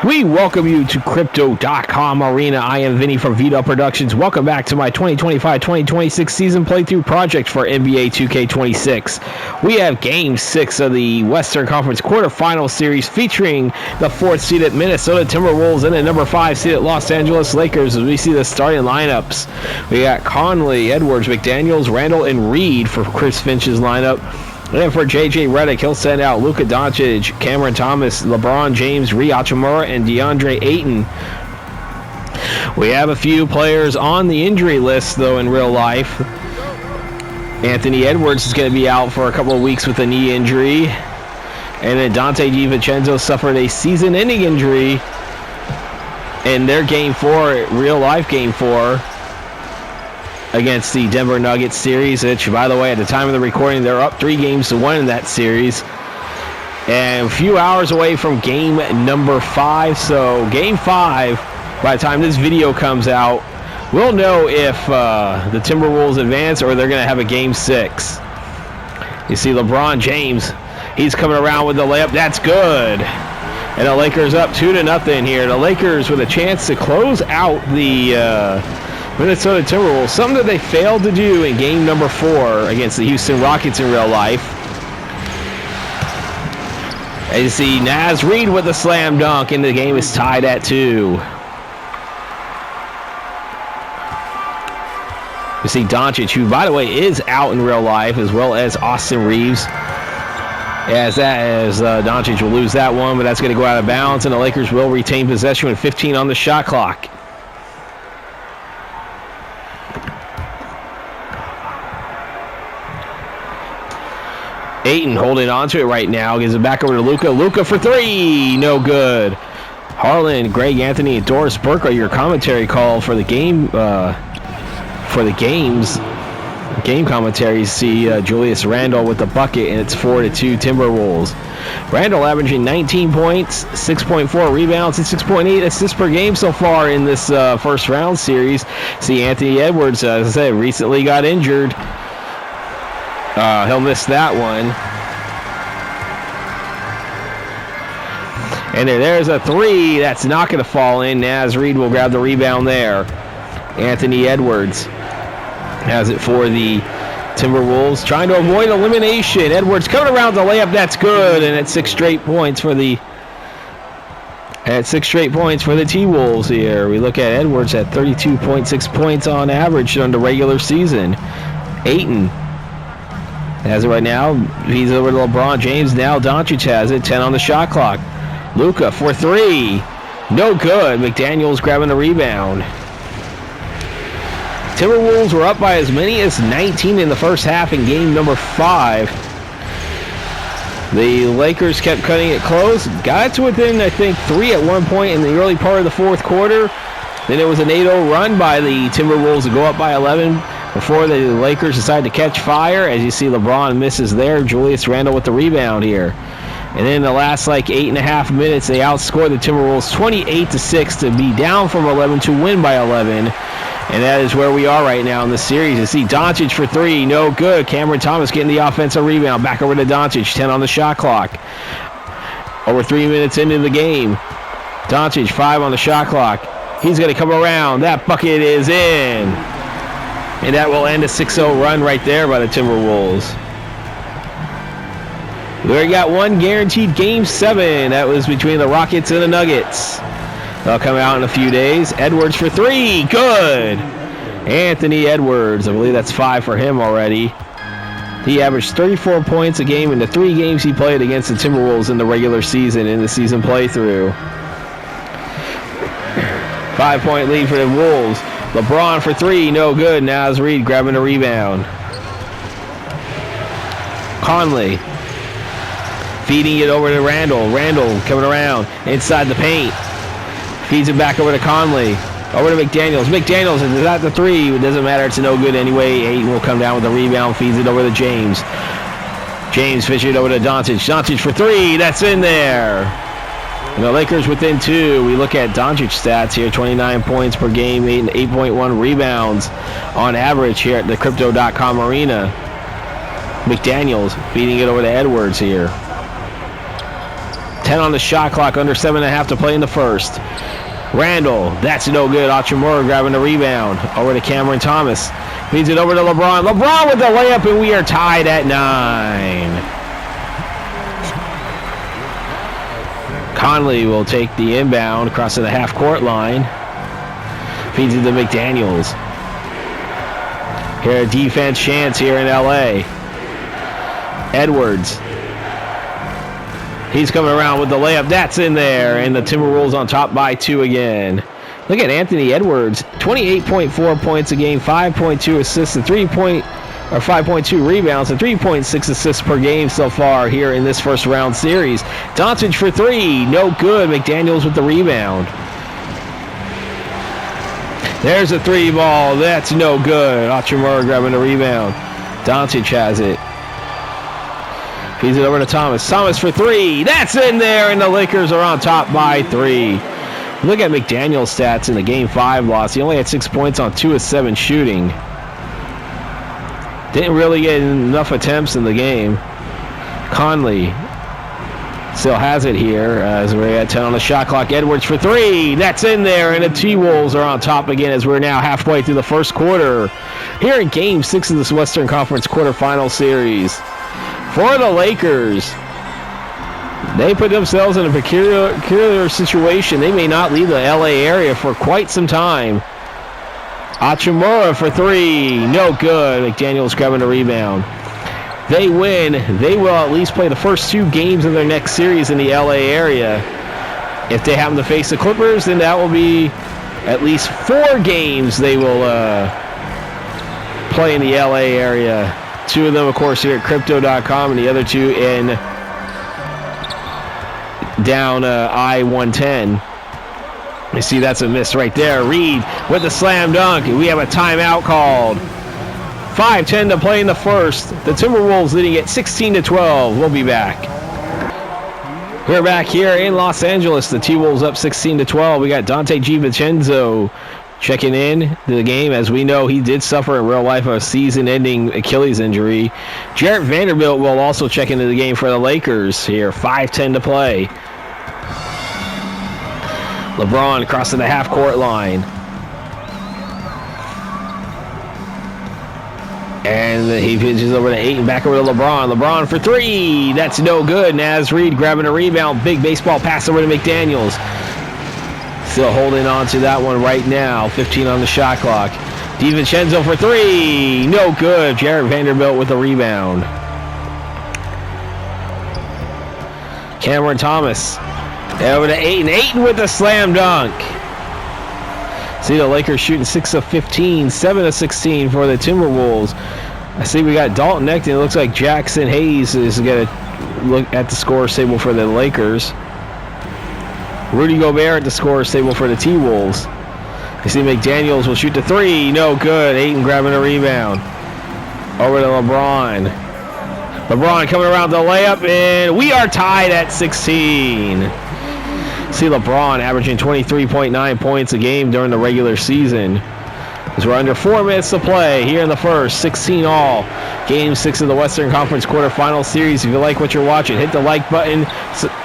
We welcome you to Crypto.com Arena. I am Vinny from vdubproductions. Welcome back to my 2025-2026 season playthrough project for NBA2K26. We have Game 6 of the Western Conference Quarterfinals series featuring the 4th seeded Minnesota Timberwolves and the number 5 seeded Los Angeles Lakers as we see the starting lineups. We got Conley, Edwards, McDaniels, Randall, and Reed for Chris Finch's lineup. And for J.J. Redick, he'll send out Luka Doncic, Cameron Thomas, LeBron James, Rui Hachimura, and DeAndre Ayton. We have a few players on the injury list, though, in real life. Anthony Edwards is going to be out for a couple of weeks with a knee injury. And then Dante DiVincenzo suffered a season-ending injury in their Game 4, real-life Game 4. Against the Denver Nuggets series, which, by the way, at the time of the recording, they're up 3-1 in that series. And a few hours away from game number 5. So game 5, by the time this video comes out, we'll know if the Timberwolves advance or they're going to have a game 6. You see LeBron James, he's coming around with the layup. That's good. And the Lakers up 2-0 here. The Lakers with a chance to close out the Minnesota Timberwolves, something that they failed to do in game number 4 against the Houston Rockets in real life. As you see Naz Reid with the slam dunk, and the game is tied at 2. You see Doncic, who, by the way, is out in real life, as well as Austin Reeves. As Doncic will lose that one, but that's going to go out of bounds, and the Lakers will retain possession with 15 on the shot clock. Ayton holding on to it right now. Gives it back over to Luka. Luka for 3. No good. Harlan, Greg Anthony, and Doris Burke are your commentary call for the game. Game commentaries see Julius Randle with the bucket, and it's 4-2 Timberwolves. Randle averaging 19 points, 6.4 rebounds, and 6.8 assists per game so far in this first round series. See Anthony Edwards, as I said, recently got injured. He'll miss that one. And there's a 3 that's not going to fall in. Naz Reid will grab the rebound there. Anthony Edwards has it for the Timberwolves, trying to avoid elimination. Edwards coming around the layup. That's good. And it's 6 straight points for the T-Wolves here. We look at Edwards at 32.6 points on average during the regular season. Ayton has it right now. He's over to LeBron James. Now Doncic has it. 10 on the shot clock. Luka for 3. No good. McDaniels grabbing the rebound. Timberwolves were up by as many as 19 in the first half in game number 5. The Lakers kept cutting it close. Got to within, I think, 3 at one point in the early part of the fourth quarter. Then it was an 8-0 run by the Timberwolves to go up by 11. Before the Lakers decide to catch fire, as you see LeBron misses there. Julius Randle with the rebound here. And then in the last 8.5 minutes, they outscored the Timberwolves 28-6 to be down from 11 to win by 11. And that is where we are right now in the series. You see Doncic for 3, no good. Cameron Thomas getting the offensive rebound. Back over to Doncic, 10 on the shot clock. Over 3 minutes into the game. Doncic, 5 on the shot clock. He's going to come around. That bucket is in. And that will end a 6-0 run right there by the Timberwolves. We already got one guaranteed game 7. That was between the Rockets and the Nuggets. They'll come out in a few days. Edwards for 3. Good. Anthony Edwards. I believe that's 5 for him already. He averaged 34 points a game in the 3 games he played against the Timberwolves in the regular season in the season playthrough. 5-point lead for the Wolves. LeBron for 3, no good. Naz Reid grabbing a rebound. Conley feeding it over to Randall. Randall coming around inside the paint. Feeds it back over to Conley. Over to McDaniels. McDaniels is at the 3. It doesn't matter. It's no good anyway. Ayton will come down with the rebound. Feeds it over to James. James fishing it over to Doncic. Doncic for 3. That's in there. And the Lakers within 2. We look at Doncic stats here. 29 points per game, 8.1 rebounds on average here at the Crypto.com Arena. McDaniels feeding it over to Edwards here. 10 on the shot clock, under 7.5 to play in the first. Randall, that's no good. Hachimura grabbing the rebound. Over to Cameron Thomas. Feeds it over to LeBron. LeBron with the layup, and we are tied at 9. Conley will take the inbound, crossing the half-court line. Feeds it to McDaniels. Here a defense chance here in LA. Edwards. He's coming around with the layup. That's in there. And the Timberwolves on top by 2 again. Look at Anthony Edwards. 28.4 points a game, 5.2 assists, and 5.2 rebounds, and 3.6 assists per game so far here in this first round series. Doncic for 3. No good. McDaniels with the rebound. There's a 3 ball. That's no good. Hachimura grabbing the rebound. Doncic has it. Feeds it over to Thomas. Thomas for 3. That's in there, and the Lakers are on top by 3. Look at McDaniel's stats in the Game 5 loss. He only had 6 points on 2 of 7 shooting. Didn't really get enough attempts in the game. Conley still has it here as we're at 10 on the shot clock. Edwards for 3. That's in there, and the T-Wolves are on top again as we're now halfway through the first quarter. Here in Game 6 of this Western Conference Quarterfinals series. For the Lakers, they put themselves in a peculiar situation. They may not leave the LA area for quite some time. Hachimura for 3. No good. McDaniels grabbing the rebound. They win. They will at least play the first 2 games of their next series in the LA area. If they happen to face the Clippers, then that will be at least 4 games they will play in the LA area. 2 of them, of course, here at Crypto.com, and the other 2 in down I-110. You see that's a miss right there. Reed with the slam dunk. We have a timeout called. 5:10 to play in the first. The Timberwolves leading at 16-12. We'll be back. We're back here in Los Angeles. The T-Wolves up 16-12. We got Dante DiVincenzo checking in to the game. As we know, he did suffer in real life a season-ending Achilles injury. Jarrett Vanderbilt will also check into the game for the Lakers here. 5:10 to play. LeBron crossing the half-court line. And he pitches over to 8 and back over to LeBron. LeBron for 3. That's no good. Naz Reid grabbing a rebound. Big baseball pass over to McDaniels. Still holding on to that one right now. 15 on the shot clock. DiVincenzo for 3. No good. Jarrett Vanderbilt with the rebound. Cameron Thomas. Over to Ayton. Ayton with the slam dunk. See the Lakers shooting 6 of 15, 7 of 16 for the Timberwolves. I see we got Dalton Necton. It looks like Jackson Hayes is going to look at the scorer's table for the Lakers. Rudy Gobert at the scorer's table for the T-Wolves. I see McDaniels will shoot the 3. No good. Ayton grabbing a rebound. Over to LeBron. LeBron coming around the layup, and we are tied at 16. See LeBron averaging 23.9 points a game during the regular season. As we're under 4 minutes to play here in the first, 16 all. Game 6 of the Western Conference Quarterfinals series. If you like what you're watching, hit the like button.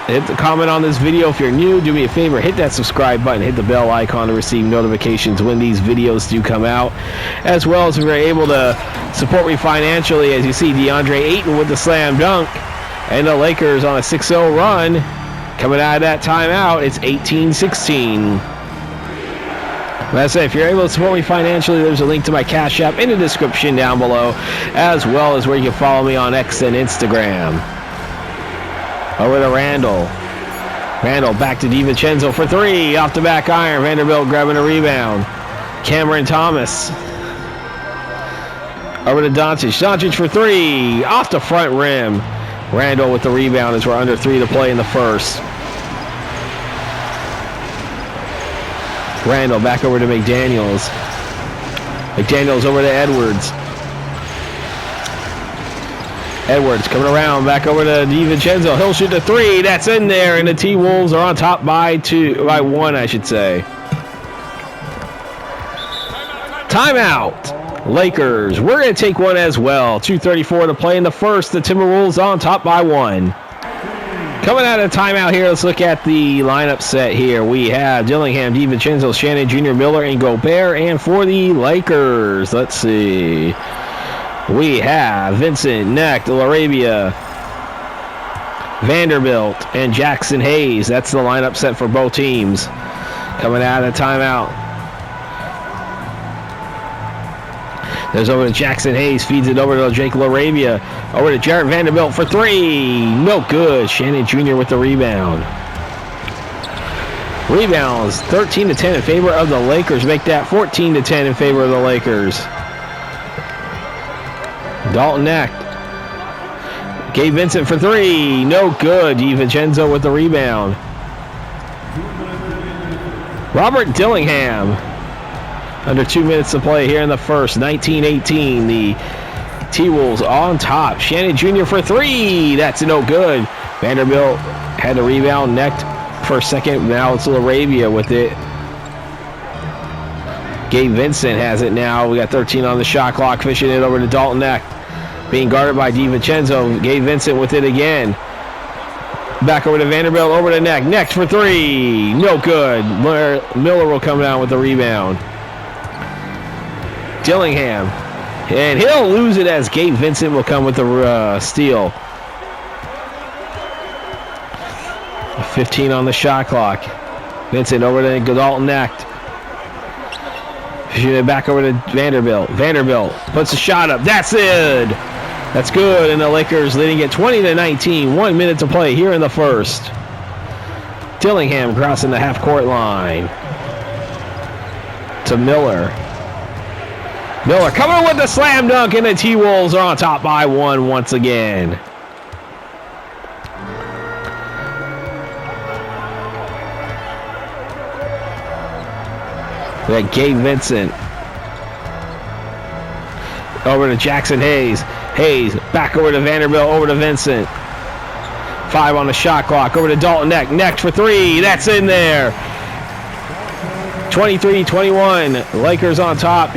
Hit the comment on this video. If you're new, do me a favor, hit that subscribe button. Hit the bell icon to receive notifications when these videos do come out. As well as if you're able to support me financially, as you see DeAndre Ayton with the slam dunk. And the Lakers on a 6-0 run. Coming out of that timeout, it's 18-16. Like I said, if you're able to support me financially, there's a link to my Cash App in the description down below, as well as where you can follow me on X and Instagram. Over to Randall. Randall back to DiVincenzo for 3. Off the back iron. Vanderbilt grabbing a rebound. Cameron Thomas. Over to Doncic. Doncic for 3. Off the front rim. Randall with the rebound as we're under 3 to play in the first. Randall back over to McDaniels. McDaniels over to Edwards. Edwards coming around back over to DiVincenzo. He'll shoot the 3. That's in there, and the T-Wolves are on top by 1, I should say. Timeout. Lakers, we're going to take one as well. 2:34 to play in the first. The Timberwolves on top by 1. Coming out of timeout here, let's look at the lineup set here. We have Dillingham, DiVincenzo, Shannon Jr., Miller, and Gobert. And for the Lakers, let's see. We have Vincent, Knecht, LaRavia, Vanderbilt, and Jackson Hayes. That's the lineup set for both teams. Coming out of timeout. There's over to Jackson Hayes, feeds it over to Jake LaRavia. Over to Jarrett Vanderbilt for three. No good. Shannon Jr. with the rebound. Rebounds 13-10 in favor of the Lakers. Make that 14-10 in favor of the Lakers. Dalton Knecht. Gabe Vincent for three. No good. DiVincenzo with the rebound. Robert Dillingham. Under 2 minutes to play here in the first. 19-18. The T-Wolves on top. Shannon Jr. for three. That's no good. Vanderbilt had the rebound. Knecht for a second. Now it's LaRavia with it. Gabe Vincent has it now. We got 13 on the shot clock. Fishing it over to Dalton Knecht. Being guarded by DiVincenzo. Gabe Vincent with it again. Back over to Vanderbilt. Over to Knecht. Knecht for three. No good. Miller will come down with the rebound. Dillingham. And he'll lose it as Gabe Vincent will come with the steal. 15 on the shot clock. Vincent over to Dalton Knecht. Shoot it back over to Vanderbilt. Vanderbilt puts a shot up. That's it. That's good. And the Lakers leading it 20-19. 1 minute to play here in the first. Dillingham crossing the half-court line. To Miller. Miller coming with the slam dunk, and the T-Wolves are on top by one once again. We got Gabe Vincent. Over to Jackson Hayes. Hayes back over to Vanderbilt, over to Vincent. 5 on the shot clock. Over to Dalton Knecht. Knecht for three. That's in there. 23-21. Lakers on top.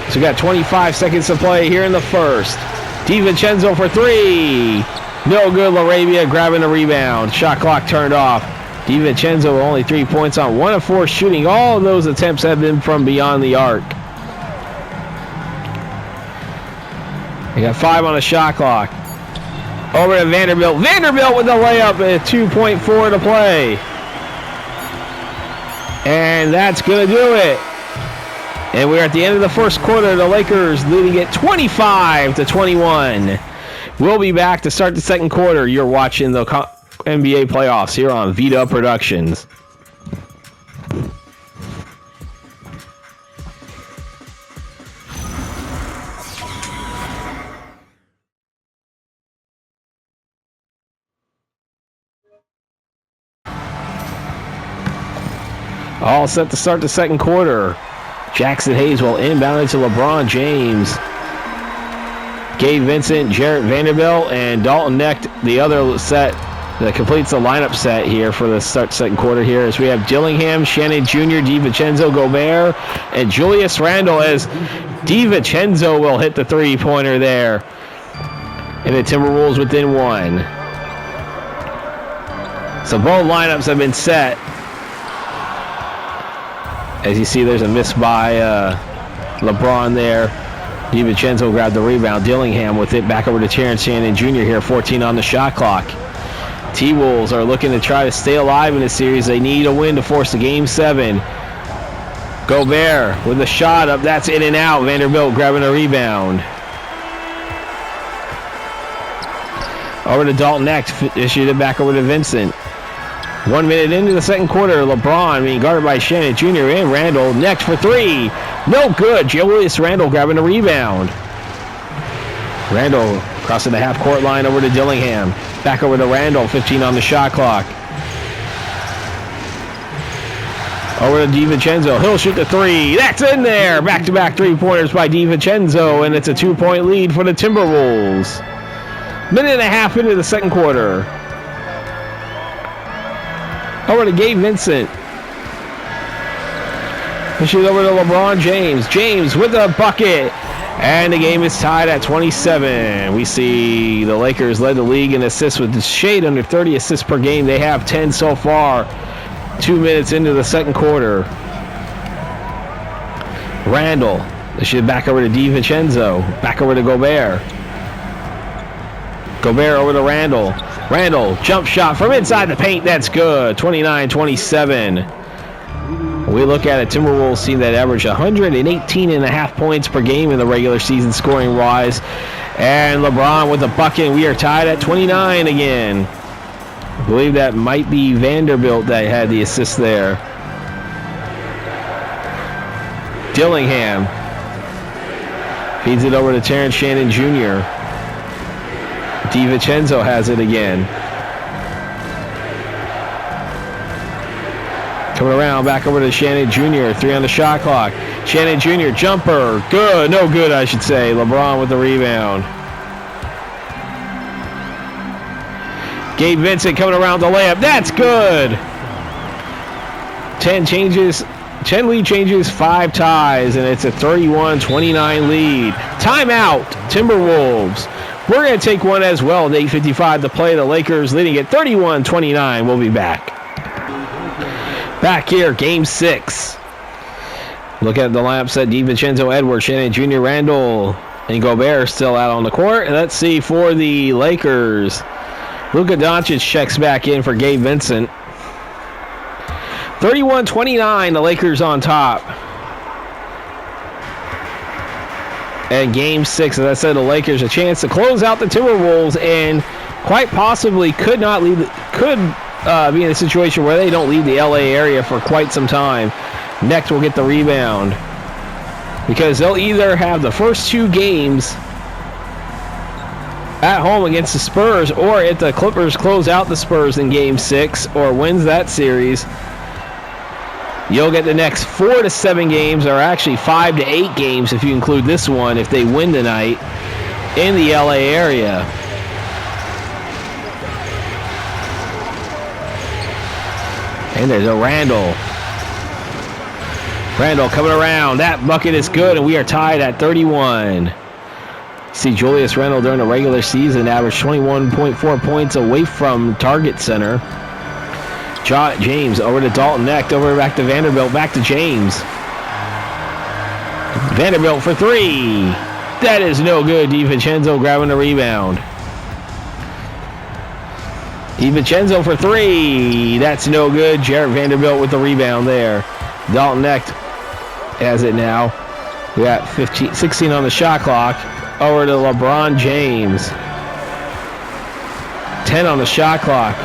So we got 25 seconds to play here in the first. DiVincenzo for three. No good. LaRavia grabbing the rebound. Shot clock turned off. DiVincenzo only 3 points on 1 of 4 shooting. All of those attempts have been from beyond the arc. We got 5 on the shot clock. Over to Vanderbilt. Vanderbilt with the layup at 2.4 to play. And that's going to do it. And we're at the end of the first quarter. The Lakers leading it 25-21. We'll be back to start the second quarter. You're watching the NBA playoffs here on VDub Productions. All set to start the second quarter. Jackson Hayes will inbound it to LeBron James. Gabe Vincent, Jarrett Vanderbilt, and Dalton Knecht, the other set that completes the lineup set here for the start second quarter here, as we have Dillingham, Shannon Jr., DiVincenzo, Gobert, and Julius Randle, as DiVincenzo will hit the three-pointer there. And the Timberwolves within one. So both lineups have been set. As you see, there's a miss by LeBron there. DiVincenzo grabbed the rebound. Dillingham with it back over to Terrence Shannon Jr. here, 14 on the shot clock. T-Wolves are looking to try to stay alive in this series. They need a win to force the Game 7. Gobert with the shot up. That's in and out. Vanderbilt grabbing a rebound. Over to Dalton Knecht. Issued it back over to Vincent. 1 minute into the second quarter, LeBron being guarded by Shannon Jr. and Randle. Knecht for three. No good. Julius Randle grabbing a rebound. Randle crossing the half-court line over to Dillingham. Back over to Randle, 15 on the shot clock. Over to DiVincenzo. He'll shoot the three. That's in there. Back-to-back three-pointers by DiVincenzo, and it's a 2-point lead for the Timberwolves. Minute and a half into the second quarter. Over to Gabe Vincent. Pushes over to LeBron James. James with the bucket. And the game is tied at 27. We see the Lakers led the league in assists with a shade under 30 assists per game. They have 10 so far. 2 minutes into the second quarter. Randall. They should back over to DiVincenzo. Back over to Gobert. Gobert over to Randall. Randall, jump shot from inside the paint. That's good. 29-27. We look at a Timberwolves team that averaged 118.5 points per game in the regular season scoring wise. And LeBron with a bucket. We are tied at 29 again. I believe that might be Vanderbilt that had the assist there. Dillingham feeds it over to Terrence Shannon Jr. DiVincenzo has it again. Coming around, back over to Shannon Jr. 3 on the shot clock. Shannon Jr. jumper. Good. No good, I should say. LeBron with the rebound. Gabe Vincent coming around the layup. That's good. 10 lead changes, 5 ties, and it's a 31-29 lead. Timeout, Timberwolves. We're going to take one as well at 8:55 to play. The Lakers leading at 31-29. We'll be back. Back here, game 6. Look at the lineup set. DiVincenzo, Edwards, Shannon Jr., Randall, and Gobert still out on the court. And let's see for the Lakers. Luka Doncic checks back in for Gabe Vincent. 31-29, the Lakers on top. And game 6, as I said, the Lakers a chance to close out the Timberwolves and quite possibly could be in a situation where they don't leave the LA area for quite some time. Next will get the rebound because they'll either have the first 2 games at home against the Spurs, or if the Clippers close out the Spurs in game 6 or wins that series, you'll get the next 4 to 7 games, or actually 5 to 8 games if you include this one, if they win tonight in the LA area. And there's a Randall. Randall coming around. That bucket is good, and we are tied at 31. See, Julius Randle during the regular season averaged 21.4 points away from target center. James over to Dalton Necht, over back to Vanderbilt, back to James. Vanderbilt for 3. That is no good. DiVincenzo grabbing the rebound. DiVincenzo for 3. That's no good. Jarrett Vanderbilt with the rebound there. Dalton Necht has it now. We got 16 on the shot clock. Over to LeBron James. 10 on the shot clock.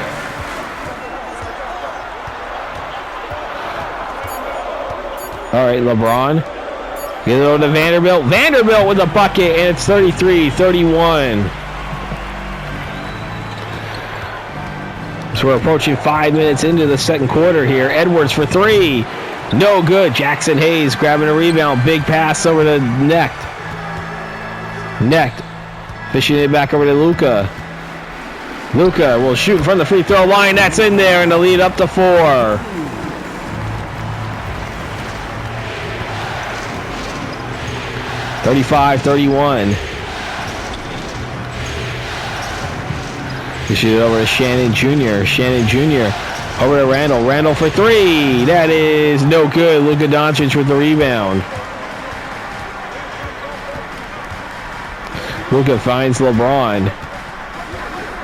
All right, LeBron. Get it over to Vanderbilt. Vanderbilt with a bucket, and it's 33-31. So we're approaching 5 minutes into the second quarter here. Edwards for 3. No good. Jackson Hayes grabbing a rebound. Big pass over to Necht. Necht fishing it back over to Luka. Luka will shoot from the free throw line. That's in there, and the lead up to 4. (35-31). We shoot it over to Shannon Jr. Shannon Jr. over to Randall. Randall for 3. That is no good. Luka Doncic with the rebound. Luka finds LeBron.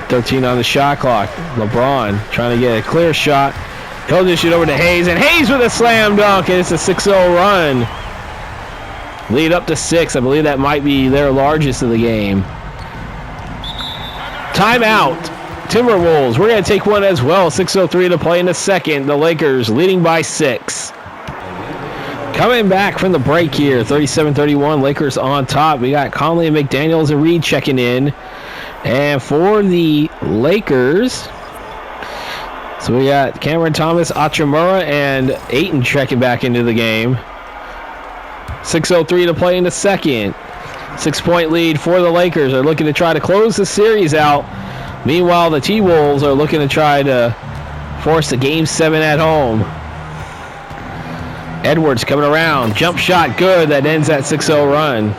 13 on the shot clock. LeBron trying to get a clear shot. He'll just shoot over to Hayes, and Hayes with a slam dunk, and it's a 6-0 run. Lead up to 6. I believe that might be their largest of the game. Timeout. Timberwolves. We're going to take one as well. 6:03 to play in the second. The Lakers leading by 6. Coming back from the break here. 37-31. Lakers on top. We got Conley and McDaniels and Reed checking in. And for the Lakers, so we got Cameron Thomas, Achimura, and Ayton checking back into the game. 6:03 to play in the second. 6-point lead for the Lakers. They're looking to try to close the series out. Meanwhile, the T-Wolves are looking to try to force a Game 7 at home. Edwards coming around. Jump shot good. That ends that 6-0 run.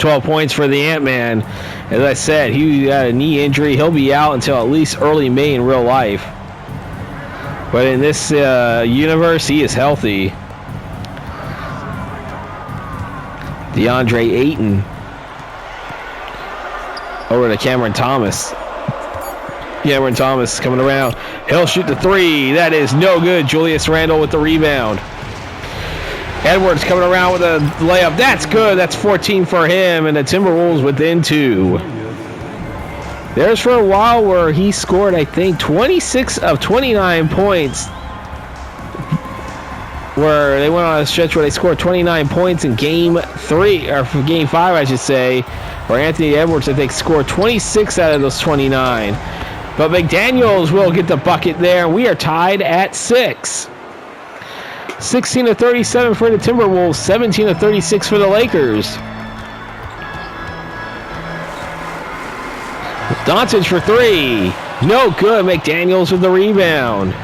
12 points for the Ant-Man. As I said, he got a knee injury. He'll be out until at least early May in real life. But in this universe, he is healthy. DeAndre Ayton. Over to Cameron Thomas. Cameron Thomas coming around. He'll shoot the three. That is no good. Julius Randle with the rebound. Edwards coming around with a layup. That's good. That's 14 for him. And the Timberwolves within 2. There's for a while where he scored, I think, 26 of 29 points. Where they went on a stretch where they scored 29 points in game 3, or for game 5, I should say. Where Anthony Edwards, I think, scored 26 out of those 29. But McDaniels will get the bucket there. We are tied at 6. 16 of 37 for the Timberwolves, 17 of 36 for the Lakers. Doncic for 3. No good. McDaniels with the rebound.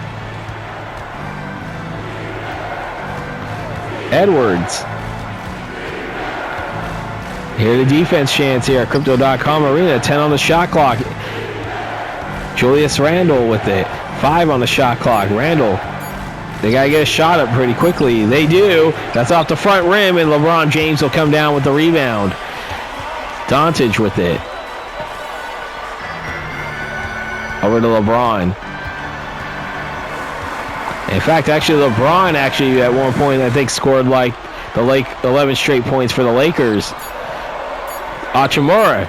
Edwards. Here the defense chance here. Crypto.com Arena. 10 on the shot clock. Julius Randle with it. 5 on the shot clock. Randle. They got to get a shot up pretty quickly. They do. That's off the front rim, and LeBron James will come down with the rebound. Doncic with it. Over to LeBron. In fact, actually, LeBron at one point, I think, scored like 11 straight points for the Lakers. Hachimura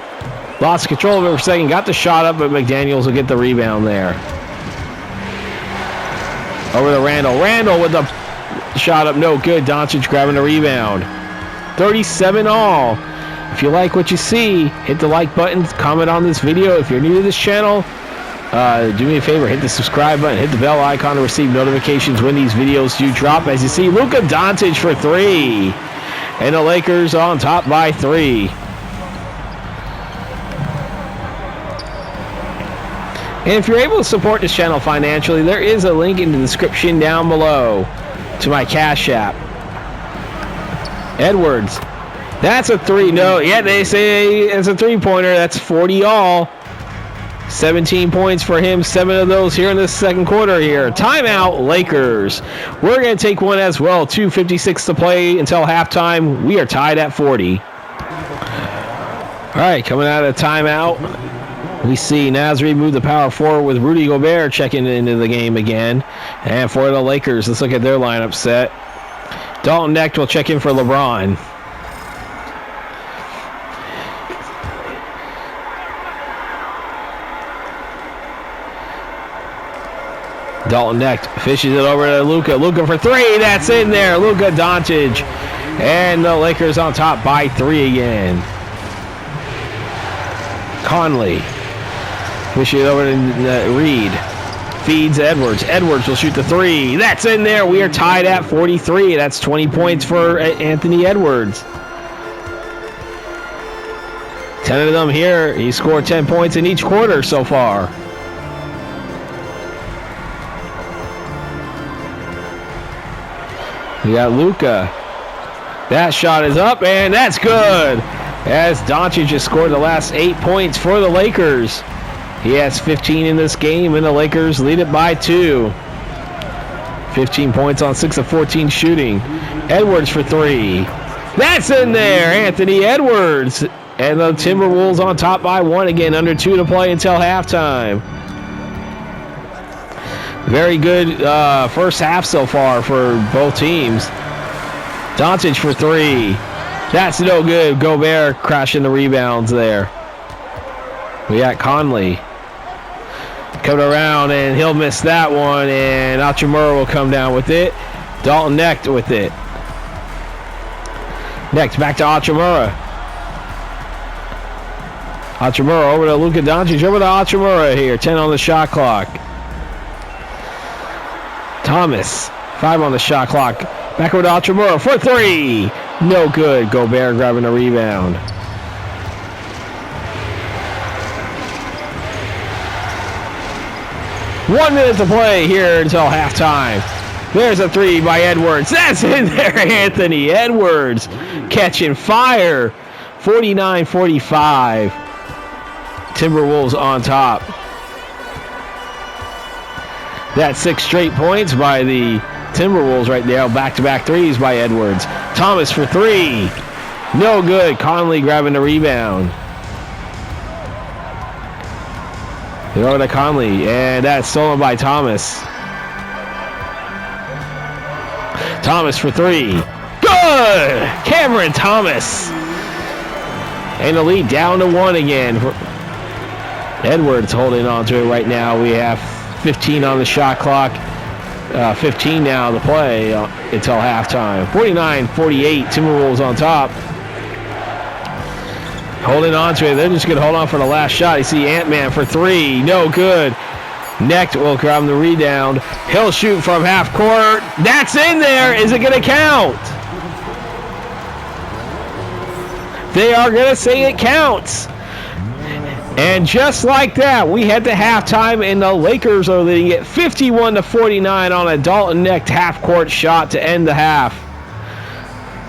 lost control of it for a second, got the shot up, but McDaniels will get the rebound there. Over to Randle. Randle with the shot up, no good. Doncic grabbing the rebound. 37 all. If you like what you see, hit the like button, comment on this video. If you're new to this channel, do me a favor, hit the subscribe button, hit the bell icon to receive notifications when these videos do drop. As you see, Luka Doncic for 3. And the Lakers on top by 3. And if you're able to support this channel financially, there is a link in the description down below to my Cash App. Edwards. That's a 3. No, yeah, they say it's a 3-pointer. That's 40 all. 17 points for him. 7 of those here in the second quarter here. Timeout, Lakers. We're going to take one as well. 2:56 to play until halftime. We are tied at 40. All right, coming out of timeout, we see Nasri move the power forward with Rudy Gobert checking into the game again. And for the Lakers, let's look at their lineup set. Dalton Knecht will check in for LeBron. Dalton Knecht fishes it over to Luka. Luka for 3. That's in there. Luka Doncic. And the Lakers on top by 3 again. Conley. Fishes it over to Reed. Feeds Edwards. Edwards will shoot the 3. That's in there. We are tied at 43. That's 20 points for Anthony Edwards. 10 of them here. He scored 10 points in each quarter so far. We got Luka. That shot is up, and that's good. As Doncic just scored the last 8 points for the Lakers. He has 15 in this game, and the Lakers lead it by 2. 15 points on 6 of 14 shooting. Edwards for 3. That's in there. Anthony Edwards. And the Timberwolves on top by 1 again. Under 2 to play until halftime. Very good first half so far for both teams. Doncic for 3. That's no good. Gobert crashing the rebounds there. We got Conley coming around, and he'll miss that one, and Hachimura will come down with it. Dalton Knecht with it. Next, back to Hachimura. Hachimura over to Luka Doncic. Over to Hachimura here. 10 on the shot clock. Thomas, 5 on the shot clock. Back over to Hachimura for 3. No good. Gobert grabbing a rebound. One minute to play here until halftime. There's a 3 by Edwards. That's in there. Anthony Edwards catching fire 49-45. Timberwolves on top. That's 6 straight points by the Timberwolves right now. Back-to-back threes by Edwards. Thomas for 3. No good. Conley grabbing the rebound. Throw to Conley, and that's stolen by Thomas. Thomas for 3. Good! Cameron Thomas. And the lead down to 1 again. Edwards holding on to it right now. We have 15 on the shot clock. 15 now to play until halftime. 49-48, Timberwolves on top. Holding on to it. They're just going to hold on for the last shot. You see Ant-Man for 3. No good. Necht will grab the rebound. He'll shoot from half court. That's in there. Is it going to count? They are going to say it counts. And just like that, we head to halftime, and the Lakers are leading it 51-49 on a Dalton Necht half-court shot to end the half.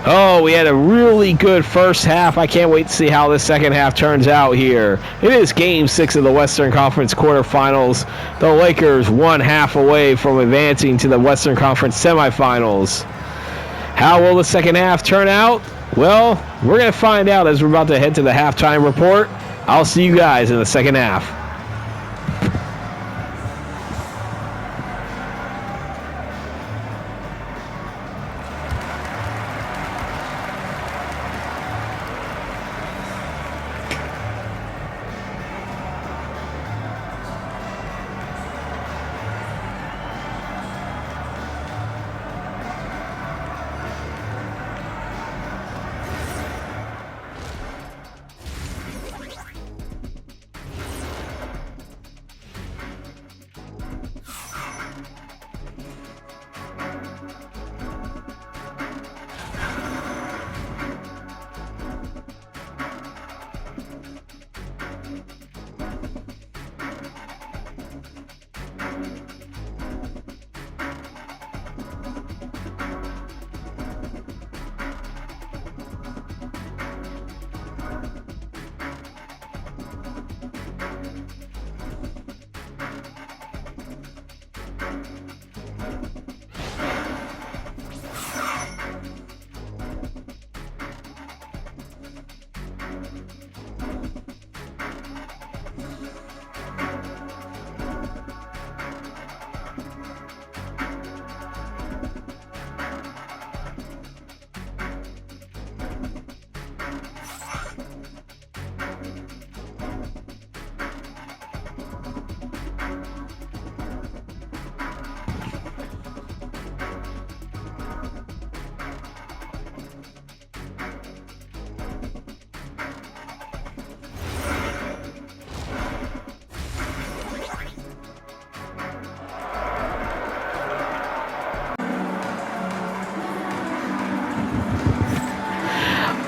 Oh, we had a really good first half. I can't wait to see how this second half turns out here. It is Game 6 of the Western Conference Quarterfinals. The Lakers 1 half away from advancing to the Western Conference Semifinals. How will the second half turn out? Well, we're going to find out as we're about to head to the halftime report. I'll see you guys in the second half.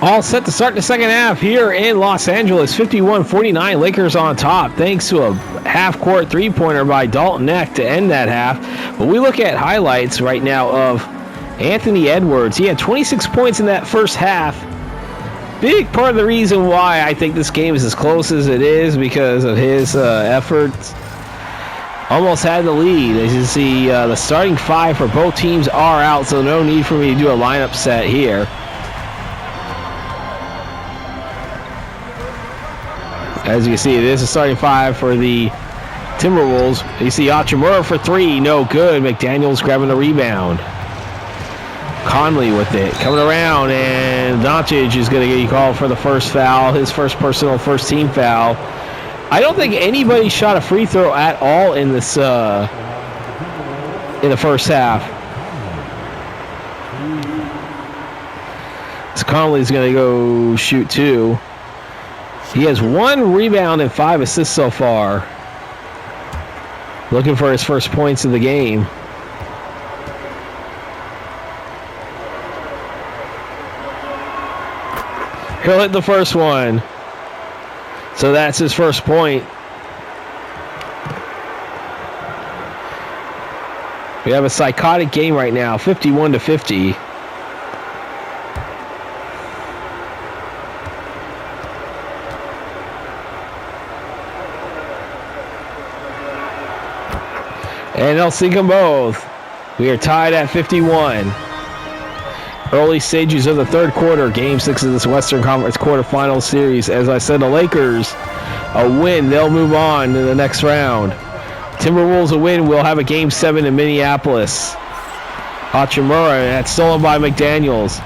All set to start the second half here in Los Angeles. 51-49, Lakers on top, thanks to a half-court three-pointer by Dalton Necht to end that half. But we look at highlights right now of Anthony Edwards. He had 26 points in that first half. Big part of the reason why I think this game is as close as it is because of his efforts. Almost had the lead. As you see, the starting 5 for both teams are out, so no need for me to do a lineup set here. As you see, it is a starting 5 for the Timberwolves. You see Hachimura for 3, no good. McDaniels grabbing the rebound. Conley with it, coming around, and Doncic is going to get called for the first foul, his first personal first team foul. I don't think anybody shot a free throw at all in this in the first half. So Conley's going to go shoot 2. He has 1 rebound and 5 assists so far. Looking for his first points of the game. He'll hit the first one. So that's his first point. We have a psychotic game right now, 51-50. And they'll sink them both. We are tied at 51. Early stages of the third quarter, Game 6 of this Western Conference Quarterfinals series. As I said, the Lakers, a win, they'll move on to the next round. Timberwolves, a win, we'll have a Game 7 in Minneapolis. Hachimura, that's stolen by McDaniels.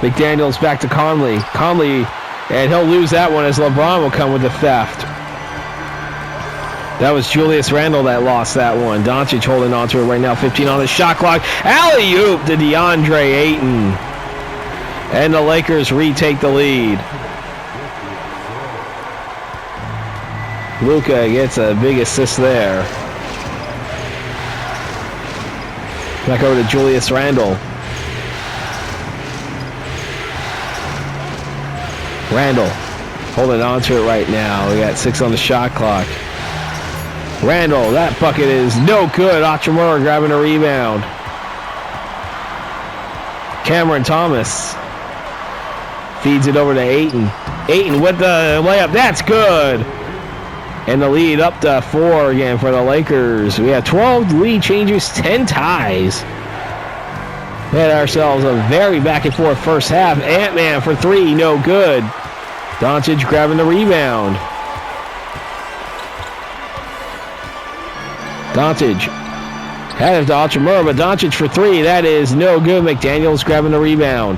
McDaniels back to Conley. Conley, and he'll lose that one as LeBron will come with the theft. That was Julius Randle that lost that one. Doncic holding on to it right now. 15 on the shot clock. Alley-oop to DeAndre Ayton. And the Lakers retake the lead. Luka gets a big assist there. Back over to Julius Randle. Randle holding on to it right now. We got 6 on the shot clock. Randle, that bucket is no good. Hachimura grabbing a rebound. Cameron Thomas feeds it over to Ayton. Ayton with the layup. That's good. And the lead up to 4 again for the Lakers. We have 12 lead changes, 10 ties. We had ourselves a very back and forth first half. Ant-Man for 3, no good. Doncic grabbing the rebound. Doncic had it to Hachimura, but Doncic for 3. That is no good. McDaniels grabbing the rebound.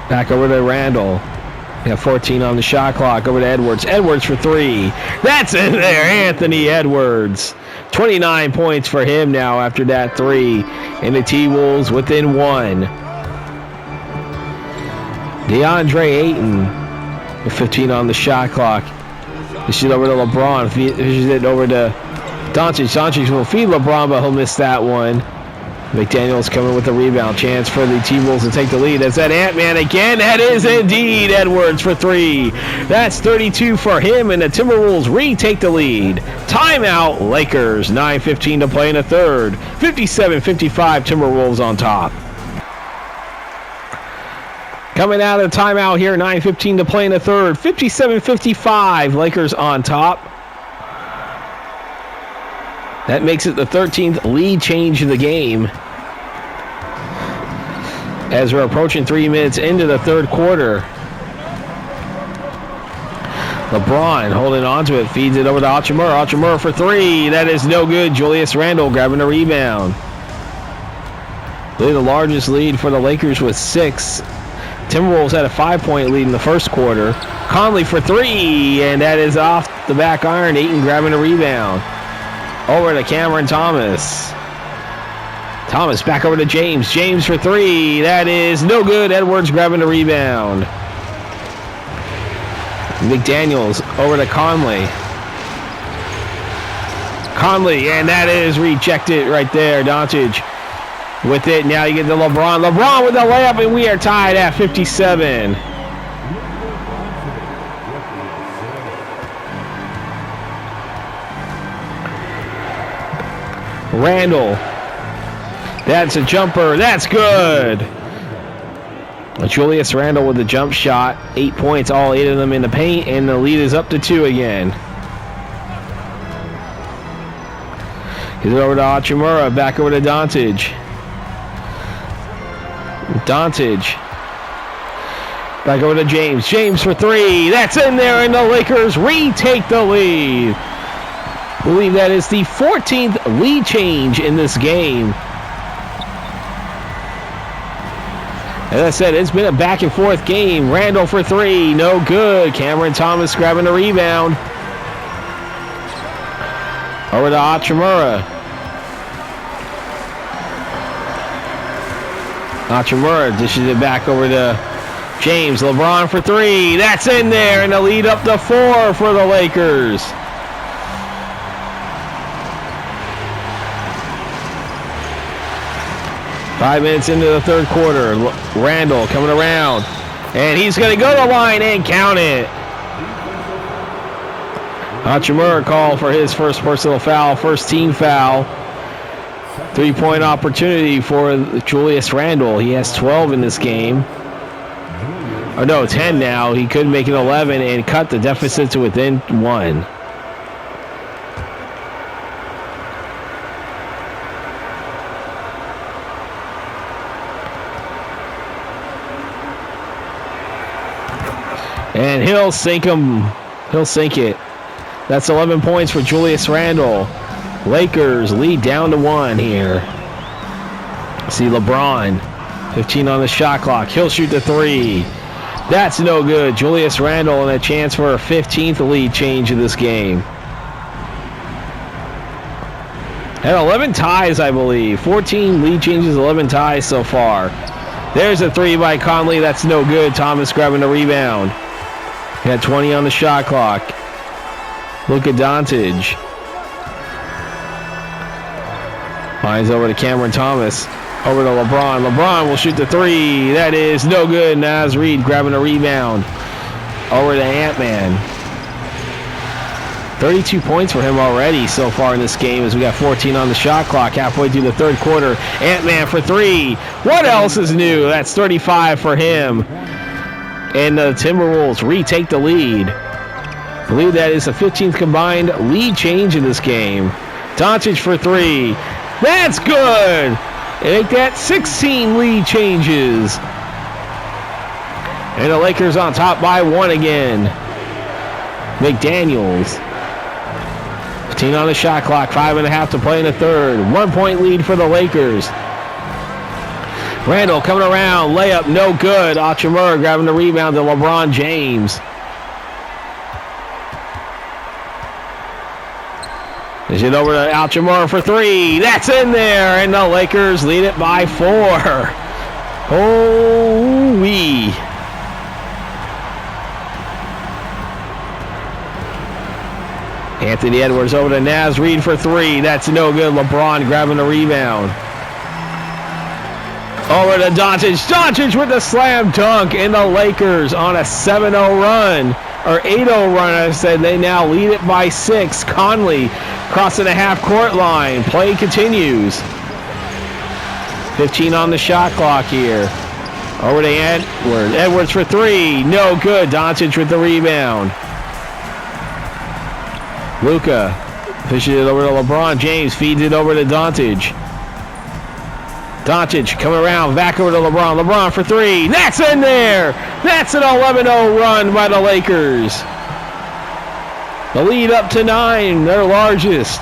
Back over to Randle. We have 14 on the shot clock. Over to Edwards. Edwards for 3. That's in there. Anthony Edwards. 29 points for him now after that 3. And the T-Wolves within 1. DeAndre Ayton with 15 on the shot clock. This is over to LeBron. Fishes it over to Doncic. Doncic will feed LeBron, but he'll miss that one. McDaniels coming with the rebound. Chance for the T-Wolves to take the lead. That's that Ant-Man again. That is indeed Edwards for 3. That's 32 for him, and the Timberwolves retake the lead. Timeout, Lakers. 9:15 to play in the third. 57-55, Timberwolves on top. Coming out of the timeout here, 9:15 to play in the third. 57-55, Lakers on top. That makes it the 13th lead change of the game. As we're approaching 3 minutes into the third quarter. LeBron holding on to it, feeds it over to Hachimura. Hachimura for 3. That is no good. Julius Randle grabbing a rebound. They're the largest lead for the Lakers with 6. Timberwolves had a 5-point lead in the first quarter. Conley for 3, and that is off the back iron. Ayton grabbing a rebound. Over to Cameron Thomas. Thomas back over to James. James for 3. That is no good. Edwards grabbing the rebound. McDaniels over to Conley. Conley, and that is rejected right there. Doncic with it. Now you get to LeBron. LeBron with the layup, and we are tied at 57. Randle. That's a jumper. That's good. Julius Randle with the jump shot. 8 points, all 8 of them in the paint, and the lead is up to 2 again. He's over to Hachimura. Back over to Doncic. Doncic. Back over to James. James for 3. That's in there, and the Lakers retake the lead. I believe that is the 14th lead change in this game. As I said, it's been a back and forth game. Randle for 3, no good. Cameron Thomas grabbing the rebound. Over to Hachimura. Hachimura dishes it back over to James. LeBron for 3. That's in there, and the lead up to 4 for the Lakers. Five minutes into the third quarter. Randle coming around. And he's going to go to the line and count it. Hachimura called for his first personal foul, first team foul. 3-point opportunity for Julius Randle. He has 12 in this game. Oh no, 10 now. He could make it 11 and cut the deficit to within 1. And he'll sink him. He'll sink it. That's 11 points for Julius Randle. Lakers lead down to 1 here. See LeBron. 15 on the shot clock. He'll shoot the 3. That's no good. Julius Randle and a chance for a 15th lead change in this game. And 11 ties, I believe. 14 lead changes, 11 ties so far. There's a 3 by Conley. That's no good. Thomas grabbing the rebound. He had 20 on the shot clock. Luka Doncic. Finds over to Cameron Thomas. Over to LeBron. LeBron will shoot the 3. That is no good. Naz Reid grabbing a rebound. Over to Ant-Man. 32 points for him already so far in this game as we got 14 on the shot clock halfway through the third quarter. Ant-Man for 3. What else is new? That's 35 for him. And the Timberwolves retake the lead. I believe that is the 15th combined lead change in this game. Doncic for 3. That's good. Make that 16 lead changes. And the Lakers on top by 1 again. McDaniels. 15 on the shot clock. 5.5 to play in the third. 1 point lead for the Lakers. Randall coming around. Layup no good. Hachimura grabbing the rebound to LeBron James. Is it over to Hachimura for 3? That's in there, and the Lakers lead it by 4. Oh-wee. Anthony Edwards over to Naz Reid for 3. That's no good. LeBron grabbing the rebound. Over to Doncic. Doncic with the slam dunk, and the Lakers on a 7-0 run. Or 8-0 run, I said. They now lead it by 6. Conley crossing the half-court line. Play continues. 15 on the shot clock here. Over to Edwards. Edwards for 3. No good. Doncic with the rebound. Luka pushes it over to LeBron James. Feeds it over to Doncic. Doncic coming around. Back over to LeBron. LeBron for 3. That's in there. That's an 11-0 run by the Lakers. The lead up to 9, their largest.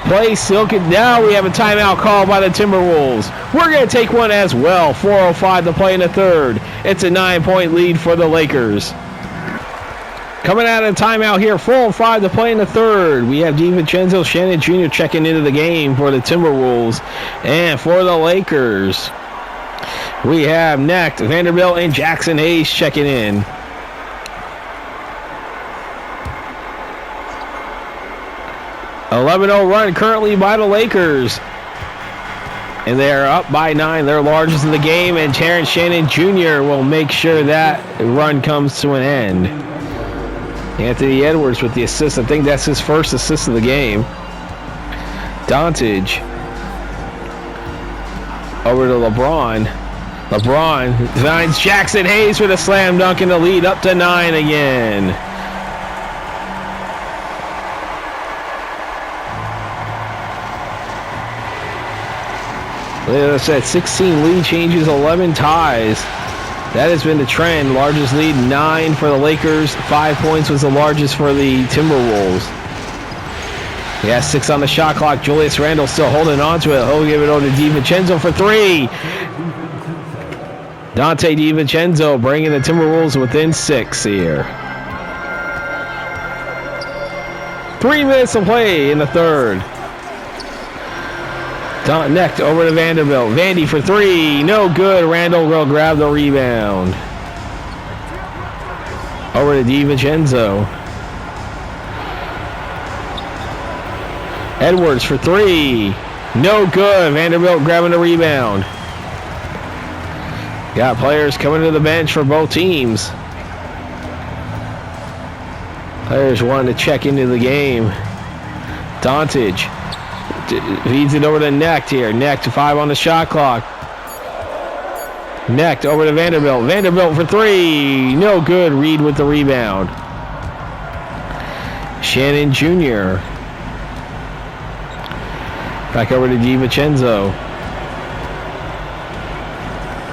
Play still can. Now we have a timeout called by the Timberwolves. We're going to take one as well. 4:05 to play in the third. It's a 9-point lead for the Lakers. Coming out of timeout here, 4:05 to play in the third. We have DiVincenzo Shannon Jr. checking into the game for the Timberwolves. And for the Lakers, we have Knecht, Vanderbilt, and Jackson Hayes checking in. An 11-0 run currently by the Lakers. And they are up by 9. They're largest in the game. And Terrence Shannon Jr. will make sure that run comes to an end. Anthony Edwards with the assist. I think that's his first assist of the game. Doncic. Over to LeBron. LeBron finds Jackson Hayes for the slam dunk in the lead. Up to 9 again. Like I said, 16 lead changes, 11 ties. That has been the trend. Largest lead, 9 for the Lakers. 5 points was the largest for the Timberwolves. He has 6 on the shot clock. Julius Randle still holding on to it. He'll give it over to DiVincenzo for 3. Dante DiVincenzo bringing the Timberwolves within 6 here. 3 minutes to play in the third. Knecht over to Vanderbilt. Vandy for 3. No good. Randall will grab the rebound. Over to DiVincenzo. Edwards for 3. No good. Vanderbilt grabbing the rebound. Got players coming to the bench for both teams. Players wanting to check into the game. Doncic feeds it over to Knecht here. Knecht 5 on the shot clock. Knecht over to Vanderbilt. Vanderbilt for 3. No good. Reed with the rebound. Shannon Jr. Back over to DiVincenzo.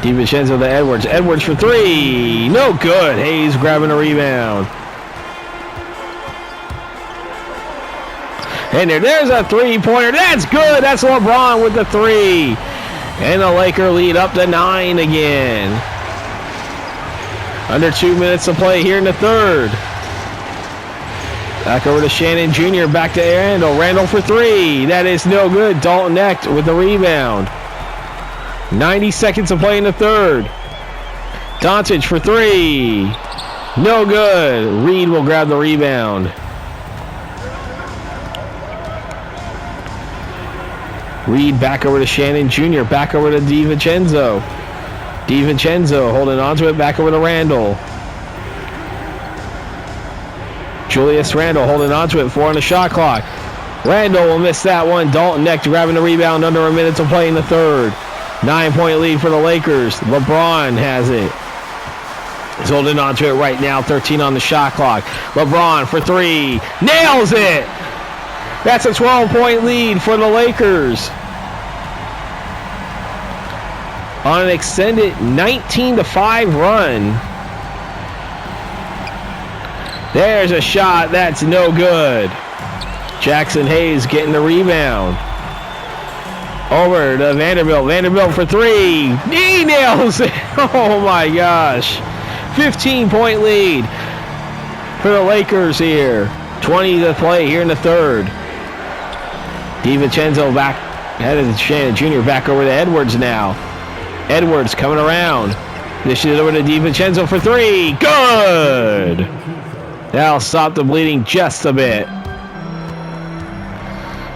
DiVincenzo to Edwards. Edwards for three. No good. Hayes grabbing a rebound. And there's a three-pointer. That's good. That's LeBron with the three. And the Laker lead up to 9 again. Under 2 minutes to play here in the third. Back over to Shannon Jr. Back to Randall. Randall for three. That is no good. Dalton Knecht with the rebound. 90 seconds to play in the third. Doncic for three. No good. Reed will grab the rebound. Reed back over to Shannon Jr. Back over to DiVincenzo. DiVincenzo holding on to it. Back over to Randall. Julius Randall holding on to it. 4 on the shot clock. Randall will miss that one. Dalton Knecht grabbing the rebound under a minute to play in the third. 9-point lead for the Lakers. LeBron has it. He's holding on to it right now. 13 on the shot clock. LeBron for three. Nails it! That's a 12-point lead for the Lakers. On an extended 19-5 run. There's a shot. That's no good. Jackson Hayes getting the rebound. Over to Vanderbilt. Vanderbilt for three. He nails it. Oh, my gosh. 15-point lead for the Lakers here. 20 to play here in the third. DiVincenzo back. That is Shannon Jr. back over to Edwards now. Edwards coming around. This is over to DiVincenzo for three. Good. That'll stop the bleeding just a bit.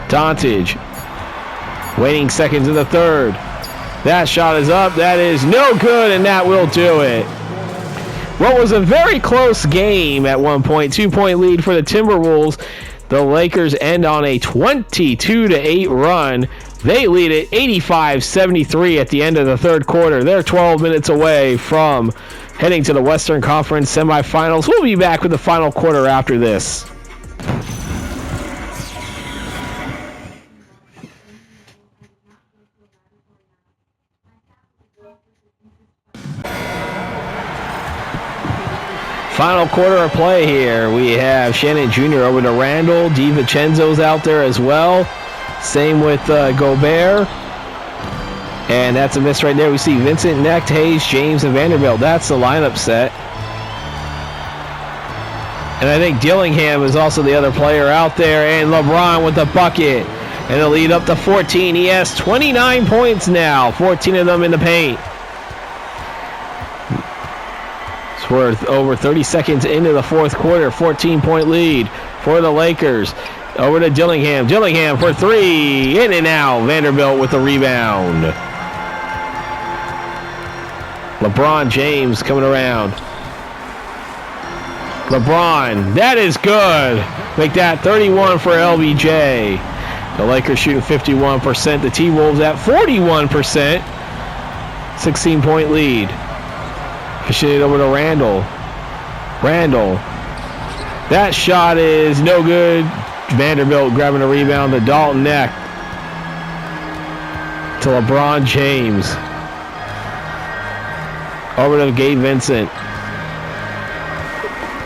Doncic. Waiting seconds in the third. That shot is up. That is no good, and that will do it. What was a very close game at one point. 2-point lead for the Timberwolves. The Lakers end on a 22-8 run. They lead it 85-73 at the end of the third quarter. They're 12 minutes away from heading to the Western Conference semifinals. We'll be back with the final quarter after this. Final quarter of play here. We have Shannon Jr. over to Randall. DiVincenzo's out there as well. Same with Gobert. And that's a miss right there. We see Vincent, Knecht, Hayes, James, and Vanderbilt. That's the lineup set. And I think Dillingham is also the other player out there. And LeBron with the bucket. And it'll lead up to 14. He has 29 points now. 14 of them in the paint. It's worth over 30 seconds into the fourth quarter. 14-point lead for the Lakers. Over to Dillingham. Dillingham for three. In and out. Vanderbilt with the rebound. LeBron James coming around. LeBron. That is good. Make that 31 for LBJ. The Lakers shooting 51%. The T-Wolves at 41%. 16-point lead. Pushing it over to Randall. Randall. That shot is no good. Vanderbilt grabbing a rebound to Dalton Knecht. To LeBron James. Over to Gabe Vincent.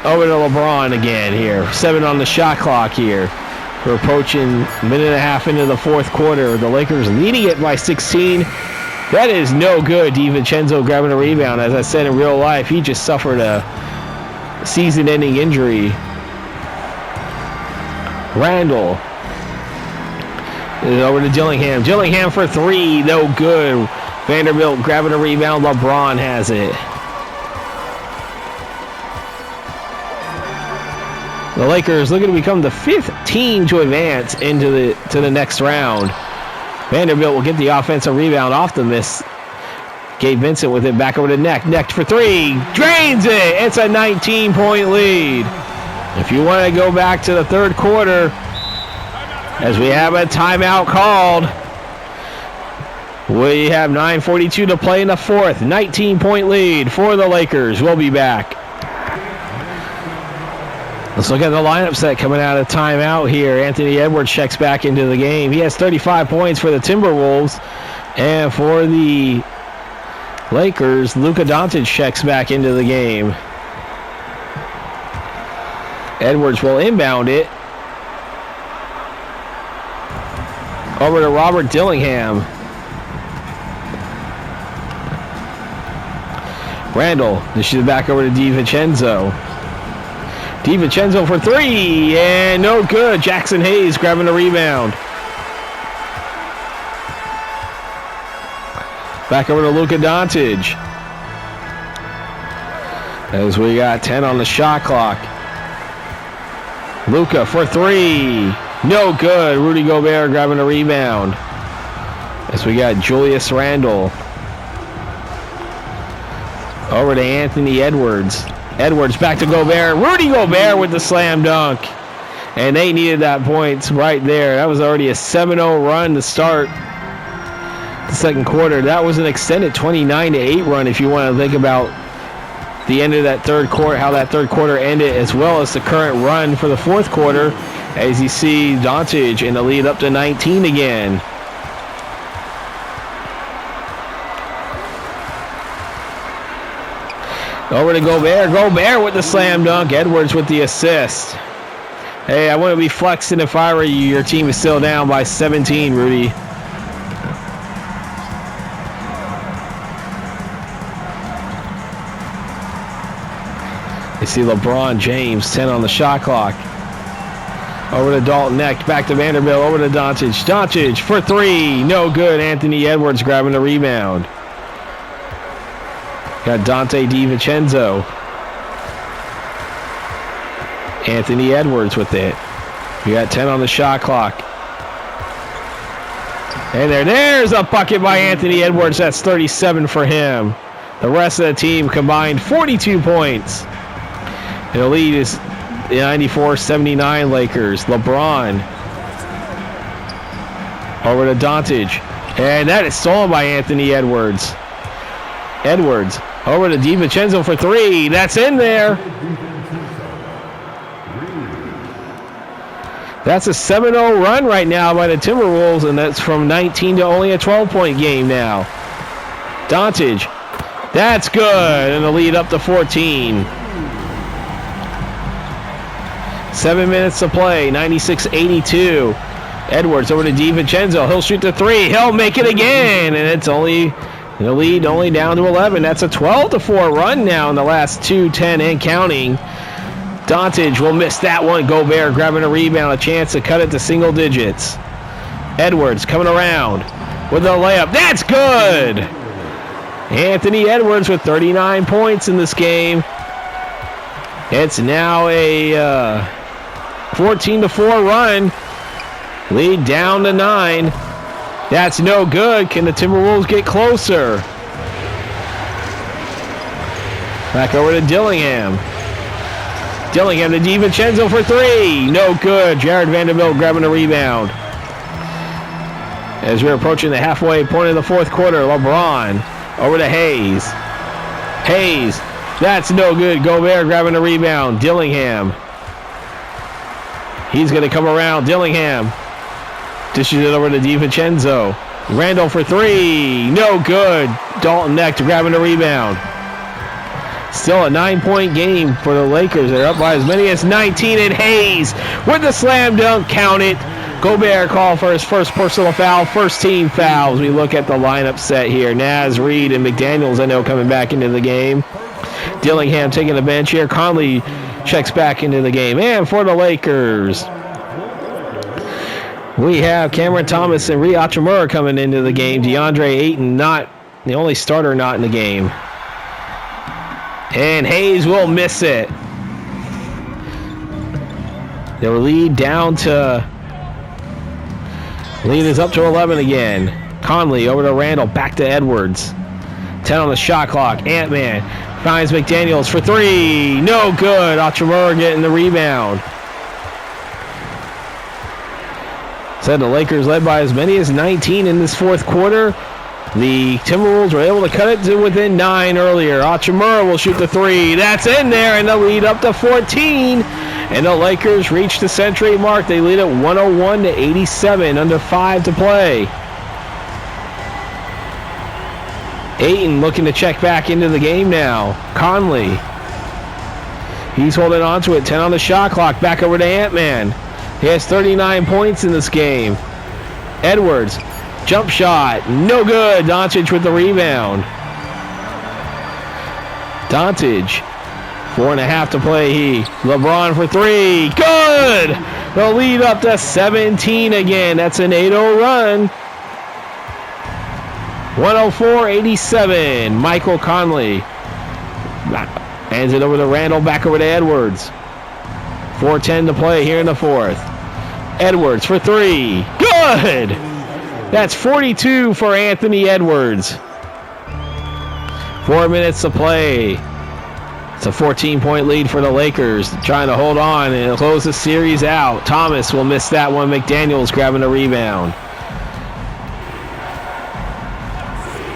Over to LeBron again here. 7 on the shot clock here. We're approaching a minute and a half into the fourth quarter. The Lakers leading it by 16. That is no good. DiVincenzo grabbing a rebound. As I said in real life, he just suffered a season-ending injury. Randall. Over to Dillingham. Dillingham for three. No good. Vanderbilt grabbing a rebound. LeBron has it. The Lakers looking to become the 5th team to advance into the next round. Vanderbilt will get the offensive rebound off the miss. Gabe Vincent with it back over to Knecht. Knecht for three. Drains it. It's a 19-point lead. If you want to go back to the third quarter, as we have a timeout called, we have 9:42 to play in the fourth. 19-point lead for the Lakers. We'll be back. Let's look at the lineup set coming out of timeout here. Anthony Edwards checks back into the game. He has 35 points for the Timberwolves. And for the Lakers, Luka Doncic checks back into the game. Edwards will inbound it. Over to Robert Dillingham. Randall dishes it back over to DiVincenzo. DiVincenzo for three, and no good. Jackson Hayes grabbing the rebound. Back over to Luka Doncic. As we got 10 on the shot clock. Luka for three. No good. Rudy Gobert grabbing a rebound. As we got Julius Randle. Over to Anthony Edwards. Edwards back to Gobert. Rudy Gobert with the slam dunk. And they needed that points right there. That was already a 7-0 run to start the second quarter. That was an extended 29-8 run if you want to think about the end of that third quarter, how that third quarter ended, as well as the current run for the fourth quarter, as you see Doncic in the lead up to 19 again. Over to Gobert. Gobert with the slam dunk. Edwards with the assist. Hey, I wouldn't be flexing if I were you. Your team is still down by 17, Rudy. You see LeBron James, 10 on the shot clock. Over to Dalton Neck, back to Vanderbilt, over to Doncic. Doncic for three, no good. Anthony Edwards grabbing the rebound. Got Dante DiVincenzo. Anthony Edwards with it. We got 10 on the shot clock. And there's a bucket by Anthony Edwards. That's 37 for him. The rest of the team combined 42 points. And the lead is 94-79 Lakers. LeBron. Over to Doncic. And that is stolen by Anthony Edwards. Edwards. Over to DiVincenzo for three. That's in there. That's a 7-0 run right now by the Timberwolves, and that's from 19 to only a 12-point game now. Doncic. That's good. And the lead up to 14. 7 minutes to play. 96-82. Edwards over to DiVincenzo. He'll shoot the three. He'll make it again. And it's only the lead only down to 11. That's a 12-4 run now in the last 2:10 and counting. Doncic will miss that one. Gobert grabbing a rebound, a chance to cut it to single digits. Edwards coming around with a layup. That's good. Anthony Edwards with 39 points in this game. It's now a 14-4 run. Lead down to 9. That's no good. Can the Timberwolves get closer? Back over to Dillingham. Dillingham to DiVincenzo for three. No good. Jared Vanderbilt grabbing a rebound. As we're approaching the halfway point of the fourth quarter, LeBron over to Hayes. Hayes. That's no good. Gobert grabbing a rebound. Dillingham. He's going to come around. Dillingham dishes it over to DiVincenzo. Randall for three. No good. Dalton Neck grabbing a rebound. Still a 9-point game for the Lakers. They're up by as many as 19. And Hayes with the slam dunk. Count it. Gobert called for his first personal foul. First team fouls. We look at the lineup set here. Naz Reid and McDaniels, I know, coming back into the game. Dillingham taking the bench here. Conley checks back into the game. And for the Lakers, we have Cameron Thomas and Rui Hachimura coming into the game. DeAndre Ayton, not the only starter not in the game. And Hayes will miss it. Their lead is up to 11 again. Conley over to Randall, back to Edwards. 10 on the shot clock. Ant-Man finds McDaniels for three. No good. Hachimura getting the rebound. Said the Lakers led by as many as 19 in this fourth quarter. The Timberwolves were able to cut it to within 9 earlier. Hachimura will shoot the three. That's in there, and the lead up to 14. And the Lakers reach the century mark. They lead at 101-87, under 5 to play. Ayton looking to check back into the game now. Conley. He's holding on to it. 10 on the shot clock. Back over to Ant-Man. He has 39 points in this game. Edwards. Jump shot. No good. Doncic with the rebound. Doncic. 4.5 to play. LeBron for 3. Good! The lead up to 17 again. That's an 8-0 run. 104-87. Michael Conley. Hands it over to Randall. Back over to Edwards. 4:10 to play here in the fourth. Edwards for 3. Good! That's 42 for Anthony Edwards. 4 minutes to play. It's a 14-point lead for the Lakers. Trying to hold on and close the series out. Thomas will miss that one. McDaniels grabbing the rebound.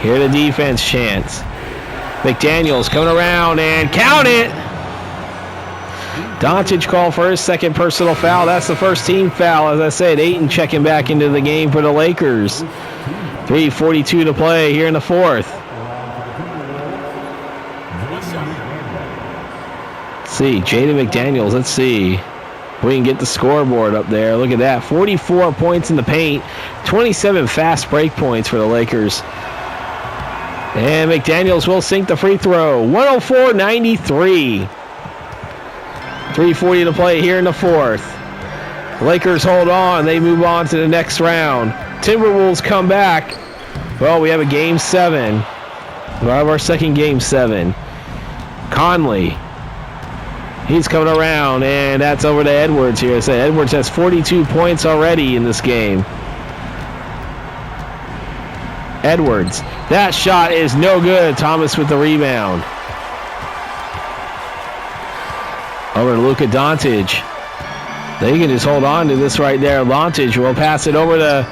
Here the defense chants. McDaniels coming around and count it. Doncic called for his second personal foul. That's the first team foul. As I said, Ayton checking back into the game for the Lakers. 3:42 to play here in the fourth. Let's see, Jaden McDaniels. Let's see if we can get the scoreboard up there. Look at that. 44 points in the paint. 27 fast break points for the Lakers. And McDaniels will sink the free throw. 104-93. 3:40 to play here in the fourth. Lakers hold on. They move on to the next round. Timberwolves come back. Well, we have a game 7. We have our second game 7. Conley. He's coming around, and that's over to Edwards here. So Edwards has 42 points already in this game. Edwards. That shot is no good. Thomas with the rebound. Over to Luka Doncic. They can just hold on to this right there. Doncic will pass it over to...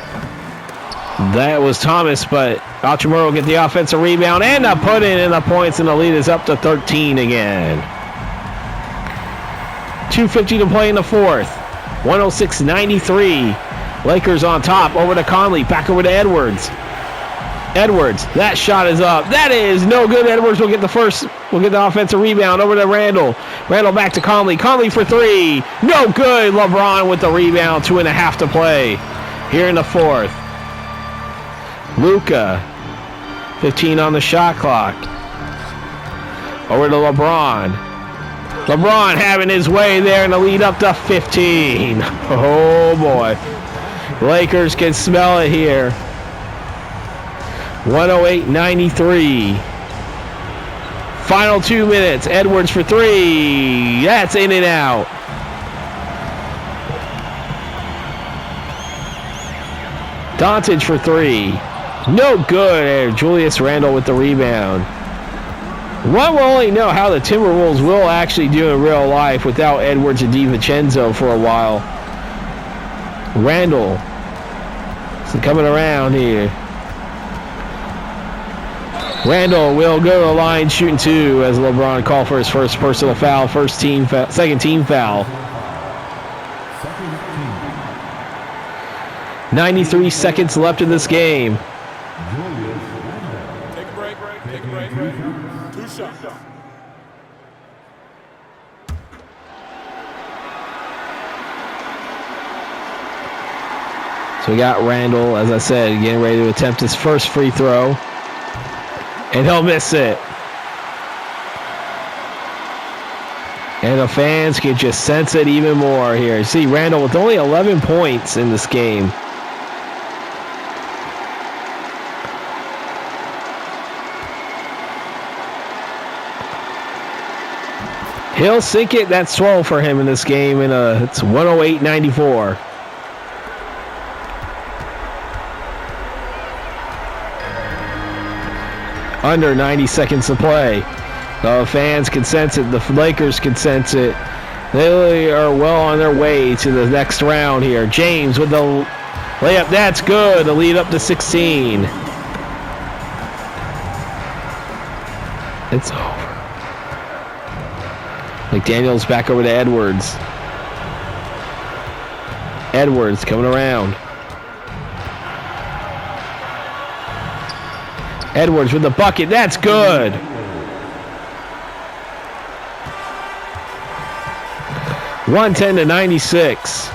That was Thomas, but Alchemuro will get the offensive rebound and a put in the points, and the lead is up to 13 again. 2:50 to play in the fourth. 106-93. Lakers on top. Over to Conley. Back over to Edwards. Edwards, that shot is up. That is no good. Edwards will get the offensive rebound. Over to Randall. Randall back to Conley. Conley for 3. No good. LeBron with the rebound. 2.5 to play here in the fourth. Luka, 15 on the shot clock. Over to LeBron. LeBron having his way there in the lead up to 15. Oh boy. Lakers can smell it here. 108-93. Final 2 minutes. Edwards for 3. That's in and out. Doncic for 3. No good. Julius Randle with the rebound. One will only know how the Timberwolves will actually do in real life without Edwards and DiVincenzo for a while. Randle. So coming around here. Randall will go to the line shooting 2 as LeBron called for his first personal foul, second team foul. 93 seconds left in this game. Take a break. 2 shots. So we got Randall, as I said, getting ready to attempt his first free throw. And he'll miss it. And the fans can just sense it even more here. See, Randall with only 11 points in this game. He'll sink it. That's 12 for him in this game. And it's 108-94. Under 90 seconds to play. The fans can sense it. The Lakers can sense it. They are well on their way to the next round here. James with the layup. That's good. The lead up to 16. It's over. McDaniels back over to Edwards. Edwards coming around. Edwards with the bucket. That's good. (110-96).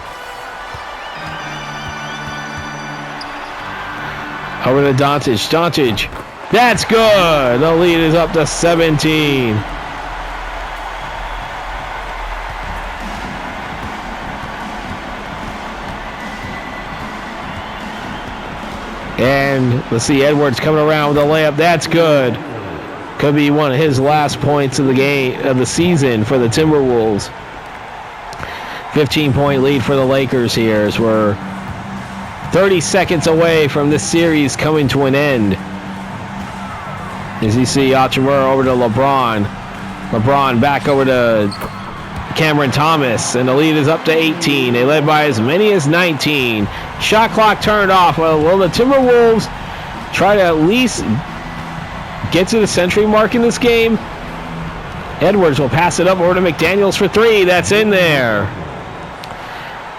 Over to Doncic. Doncic. That's good. The lead is up to 17. And let's see, Edwards coming around with a layup. That's good. Could be one of his last points of the game of the season for the Timberwolves. 15-point lead for the Lakers here as we're 30 seconds away from this series coming to an end. As you see, Hachimura over to LeBron. LeBron back over to Cameron Thomas, and the lead is up to 18. They led by as many as 19. Shot clock turned off. Well, will the Timberwolves try to at least get to the century mark in this game? Edwards will pass it up over to McDaniels for three. That's in there.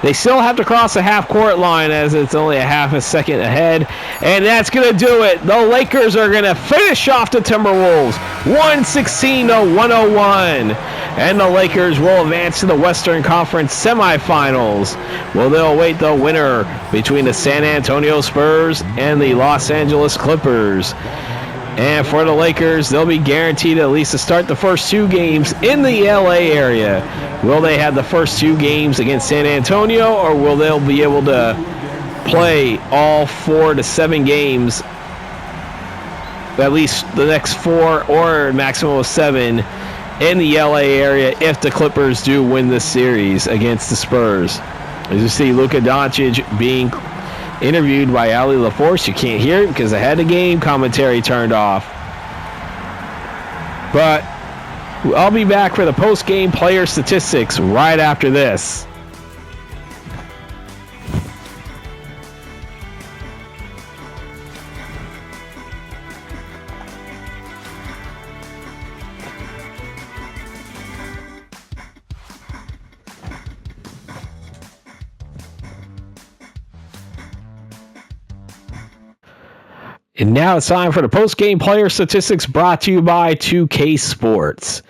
They still have to cross the half-court line as it's only a half a second ahead. And that's going to do it. The Lakers are going to finish off the Timberwolves 116-101. And the Lakers will advance to the Western Conference semifinals. Well, they'll await the winner between the San Antonio Spurs and the Los Angeles Clippers. And for the Lakers, they'll be guaranteed at least to start the first two games in the LA area. Will they have the first two games against San Antonio, or will they be able to play all 4 to 7 games, at least the next 4 or maximum of 7 in the LA area if the Clippers do win this series against the Spurs? As you see, Luka Doncic being interviewed by Ali LaForce. You can't hear it because I had the game commentary turned off. But I'll be back for the post-game player statistics right after this. And now it's time for the post-game player statistics brought to you by 2K Sports.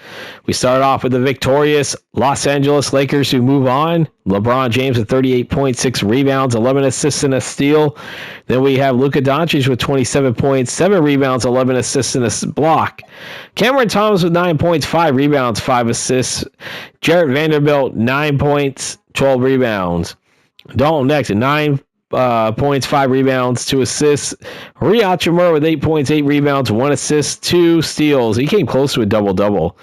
We start off with the victorious Los Angeles Lakers who move on. LeBron James with 38.6 rebounds, 11 assists and a steal. Then we have Luka Doncic with 27 points, 7 rebounds, 11 assists and a block. Cameron Thomas with 9 points, 5 rebounds, 5 assists. Jarrett Vanderbilt, 9 points, 12 rebounds. Dalton next at 9 points, 5 rebounds, 2 assists. Rui Hachimura with 8 points, 8 rebounds, 1 assist, 2 steals. He came close to a double-double.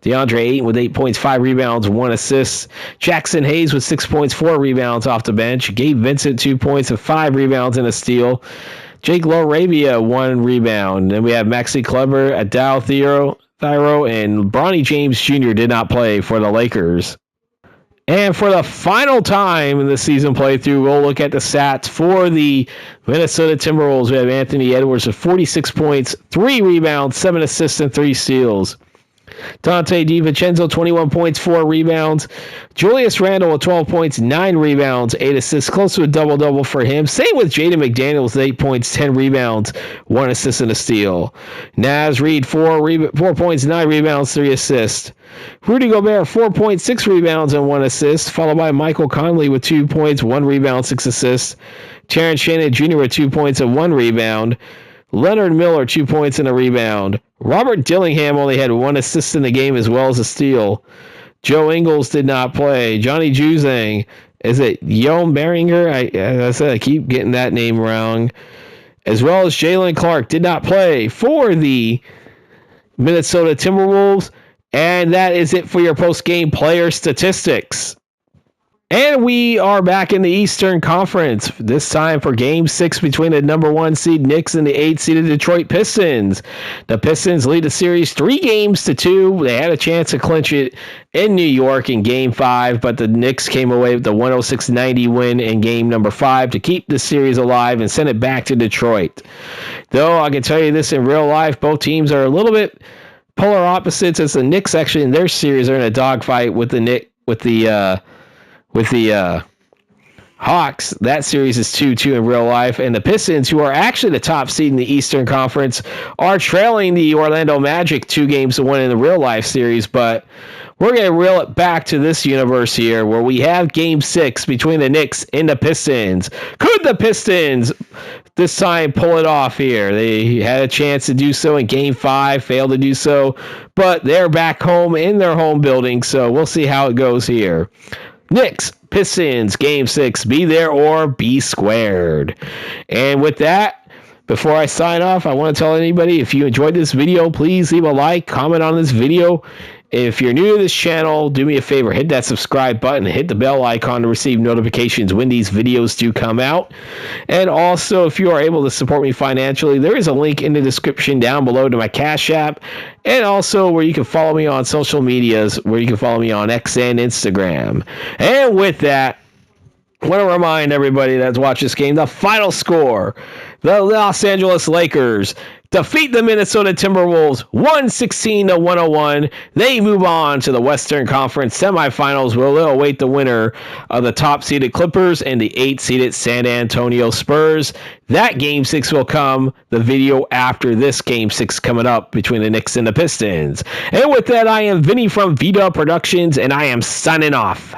DeAndre Ayton with 8 points, 5 rebounds, 1 assist. Jackson Hayes with 6 points, 4 rebounds off the bench. Gabe Vincent, 2 points and 5 rebounds and a steal. Jake LaRavia, 1 rebound. Then we have Maxi Kleber, Adao Thyro, and Bronny James Jr. did not play for the Lakers. And for the final time in the season playthrough, we'll look at the stats for the Minnesota Timberwolves. We have Anthony Edwards with 46 points, 3 rebounds, 7 assists, and 3 steals. Dante DiVincenzo, 21 points, 4 rebounds. Julius Randle with 12 points, 9 rebounds, 8 assists, close to a double-double for him. Same with Jaden McDaniels with 8 points, 10 rebounds, 1 assist, and a steal. Naz Reid, 4 points, 9 rebounds, 3 assists. Rudy Gobert, 4 points, 6 rebounds, and 1 assist, followed by Michael Conley with 2 points, 1 rebound, 6 assists. Terrence Shannon Jr. with 2 points and 1 rebound. Leonard Miller, 2 points and a rebound. Robert Dillingham only had 1 assist in the game as well as a steal. Joe Ingles did not play. Johnny Juzang, is it Yom Beringer? I keep getting that name wrong. As well as Jalen Clark did not play for the Minnesota Timberwolves. And that is it for your post-game player statistics. And we are back in the Eastern Conference, this time for Game 6 between the number 1 seed Knicks and the 8-seeded Detroit Pistons. The Pistons lead the series 3-2. They had a chance to clinch it in New York in Game 5, but the Knicks came away with the 106-90 win in Game number 5 to keep the series alive and send it back to Detroit. Though I can tell you this, in real life, both teams are a little bit polar opposites, as the Knicks actually in their series are in a dogfight with the Hawks, that series is 2-2 in real life, and the Pistons, who are actually the top seed in the Eastern Conference, are trailing the Orlando Magic 2-1 in the real life series, but we're going to reel it back to this universe here where we have Game 6 between the Knicks and the Pistons. Could the Pistons this time pull it off here? They had a chance to do so in Game 5, failed to do so, but they're back home in their home building, so we'll see how it goes here. Knicks, Pistons, Game 6, be there or be squared. And with that, before I sign off, I want to tell anybody, if you enjoyed this video, please leave a like, comment on this video. If you're new to this channel, do me a favor, hit that subscribe button, hit the bell icon to receive notifications when these videos do come out. And also, if you are able to support me financially, there is a link in the description down below to my Cash App, and also where you can follow me on social medias, where you can follow me on X and Instagram. And with that, I want to remind everybody that's watched this game, the final score, the Los Angeles Lakers defeat the Minnesota Timberwolves 116-101. They move on to the Western Conference semifinals, where they'll await the winner of the top-seeded Clippers and the 8th-seeded San Antonio Spurs. That Game 6 will come, the video after this Game 6 coming up between the Knicks and the Pistons. And with that, I am Vinny from vdubproductions, and I am signing off.